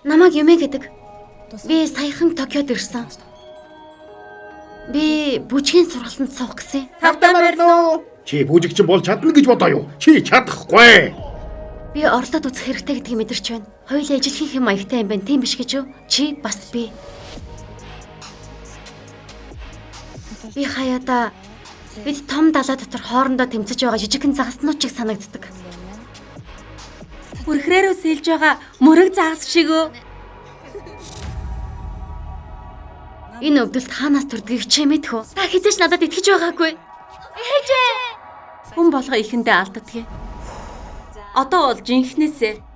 Намайг Юмэ гэдэг. Би саяхан Токиод ирсэн. Би бүжгийн сургалтанд суух гэсэн. Тавтаа морин уу? Чи бүжигчин бол чадна гэж бодоо юу? Чи чадахгүй. Би орлоод үзэх хэрэгтэй гэдгийг мэдэрч байна. Хоёулаа ижилхэн хэм маягтай юм байна. Тийм биш гэж юу? Чи бас би. Би хаяада бид том далай дотор хоорондоо тэмцэж байгаа жижигхэн загаснууд чиг санагддаг. Бүрхрээрөө сэлж байгаа мөрөг загас шиг үү? Энэ өвдөлт хаанаас төрдгийг чи мэдэх үү? Та хизээч надад итгэж байгаагүй. Хүн болго ихэндээ алддаггүй. Одоо бол жинхнээсээ